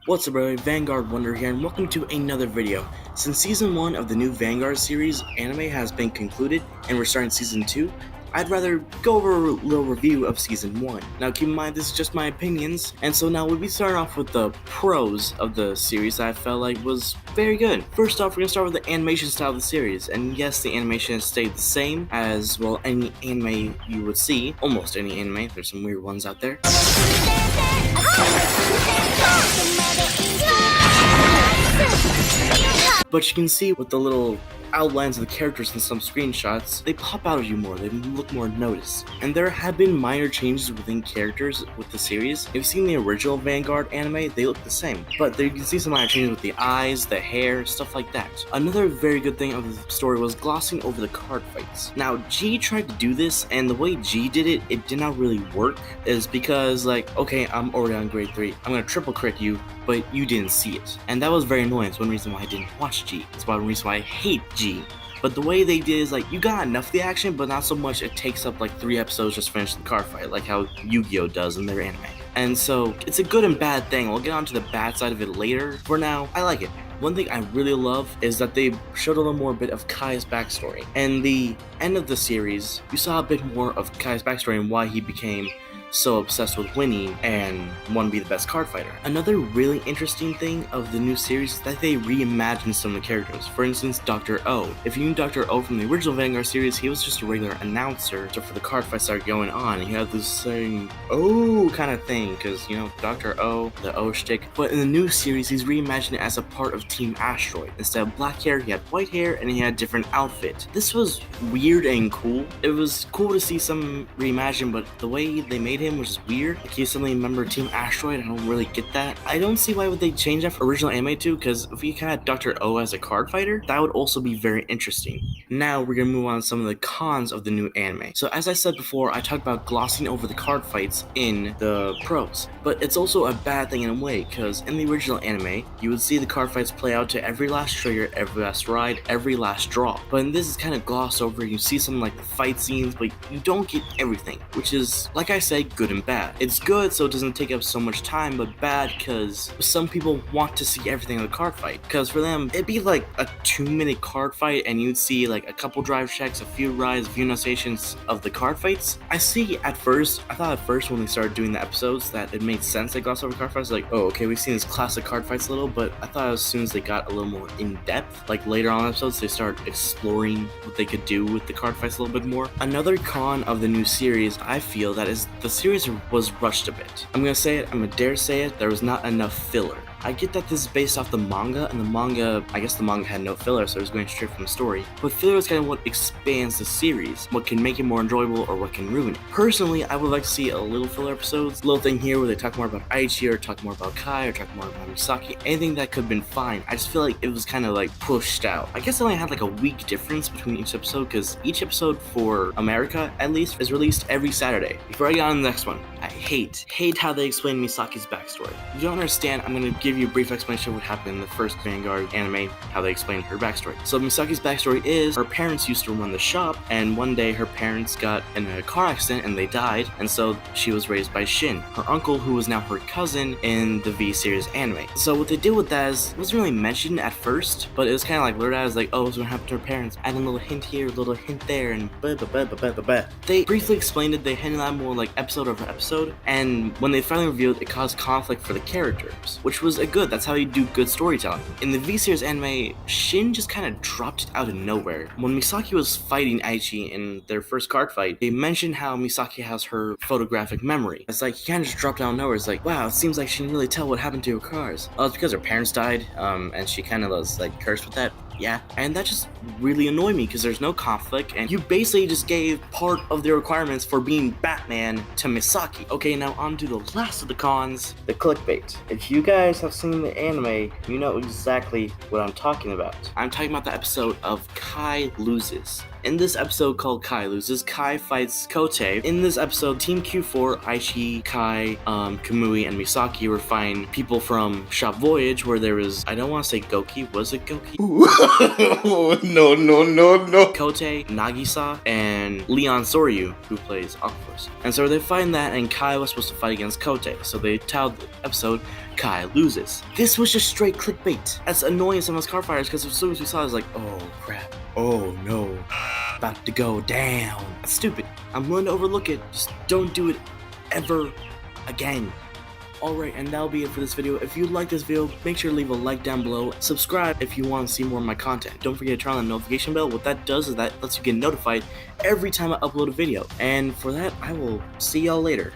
What's up everybody, Vanguard Wonder here, and welcome to another video. Since Season 1 of the new Vanguard series anime has been concluded, and we're starting Season 2, I'd rather go over a little review of Season 1. Now keep in mind, this is just my opinions, and so now we'll be starting off with the pros of the series that I felt like was very good. First off, we're going to start with the animation style of the series, and yes, the animation has stayed the same as, well, any anime you would see. Almost any anime, there's some weird ones out there. But you can see with the little outlines of the characters in some screenshots, they pop out at you more, they look more noticed. And there have been minor changes within characters with the series. If you've seen the original Vanguard anime, they look the same. But there you can see some minor changes with the eyes, the hair, stuff like that. Another very good thing of the story was glossing over the card fights. Now, G tried to do this, and the way G did it, it did not really work, is because, like, okay, I'm already on grade 3, I'm gonna triple crit you, but you didn't see it. And that was very annoying. It's one reason why I didn't watch G. It's one reason why I hate G. But the way they did is, like, you got enough of the action, but not so much it takes up like 3 episodes just to finish the card fight, like how Yu-Gi-Oh does in their anime. And so, it's a good and bad thing. We'll get onto the bad side of it later. For now, I like it. One thing I really love is that they showed a little more bit of Kai's backstory. And the end of the series, you saw a bit more of Kai's backstory and why he became so obsessed with winning and want to be the best card fighter. Another really interesting thing of the new series is that they reimagined some of the characters. For instance, Dr. O. If you knew Dr. O from the original Vanguard series, he was just a regular announcer for the card fights that are going on, and he had this saying, "Oh," kind of thing, because, you know, Dr. O, the O shtick. But in the new series, he's reimagined it as a part of Team Asteroid. Instead of black hair, he had white hair, and he had a different outfit. This was weird and cool. It was cool to see some reimagine, but the way they made him was just weird. Like, he's suddenly a member of Team Asteroid. I don't really get that. I don't see why would they change that for original anime too, because if we had Dr. O as a card fighter, that would also be very interesting. Now we're gonna move on to some of the cons of the new anime. So as I said before, I talked about glossing over the card fights in the pros, but it's also a bad thing in a way, because in the original anime, you would see the card fights play out to every last trigger, every last ride, every last draw. But in this, is kind of glossed over. You see some like the fight scenes, but you don't get everything, which is, like I said, good and bad. It's good so it doesn't take up so much time, but bad because some people want to see everything of the card fight. Because for them, it'd be like a 2-minute card fight and you'd see like a couple drive checks, a few rides, a few annotations of the card fights. I thought at first when they started doing the episodes that it made sense they gloss over card fights, like, oh, okay, we've seen these classic card fights a little, but I thought as soon as they got a little more in-depth, like later on episodes, they start exploring what they could do with the card fights a little bit more. Another con of the new series, I feel, that is the series was rushed a bit. I'm gonna say it, I'm gonna dare say it, there was not enough filler. I get that this is based off the manga, and the manga, I guess the manga had no filler, so it was going straight from the story. But filler is kind of what expands the series, what can make it more enjoyable or what can ruin it. Personally, I would like to see a little filler episodes, a little thing here where they talk more about Aichi, or talk more about Kai, or talk more about Misaki, anything that could have been fine. I just feel like it was kind of like pushed out. I guess I only had like a week difference between each episode, because each episode for America, at least, is released every Saturday. Before I get on the next one, I hate how they explain Misaki's backstory. If you don't understand, I'm gonna give you a brief explanation of what happened in the first Vanguard anime, how they explained her backstory. So Misaki's backstory is her parents used to run the shop, and one day her parents got in a car accident and they died, and so she was raised by Shin, her uncle, who was now her cousin in the V series anime. So what they did with that is, it wasn't really mentioned at first, but it was kind of like blurred out as like, oh, it's what happened to her parents. Add a little hint here, a little hint there, and blah blah blah blah blah blah. They briefly explained it, they hinted at more like episode over episode, and when they finally revealed, it caused conflict for the characters, which was a good. That's how you do good storytelling. In the V-Series anime, Shin just kind of dropped it out of nowhere. When Misaki was fighting Aichi in their first card fight, they mentioned how Misaki has her photographic memory. It's like, he kind of just dropped out of nowhere. It's like, wow, it seems like she didn't really tell what happened to her cars. Oh, it's because her parents died, and she kind of was like cursed with that. Yeah, and that just really annoyed me because there's no conflict, and you basically just gave part of the requirements for being Batman to Misaki. Okay, now on to the last of the cons, the clickbait. If you guys have seen the anime, you know exactly what I'm talking about. I'm talking about the episode of Kai Loses. In this episode called Kai Loses, Kai fights Kote. In this episode, Team Q4, Aichi, Kai, Kamui, and Misaki were fighting people from Shop Voyage, where there was, I don't want to say Goki, was it Goki? No. Kote, Nagisa, and Leon Soryu, who plays Aquaforce. And so they find that, and Kai was supposed to fight against Kote. So they titled the episode Kai loses. This was just straight clickbait. That's annoying some of us Cardfighters because as soon as we saw it, it was like, oh crap, oh no, about to go down. That's stupid. I'm willing to overlook it, just don't do it ever again. Alright, and that'll be it for this video. If you like this video, make sure to leave a like down below. Subscribe if you want to see more of my content. Don't forget to turn on the notification bell. What that does is that lets you get notified every time I upload a video. And for that, I will see y'all later.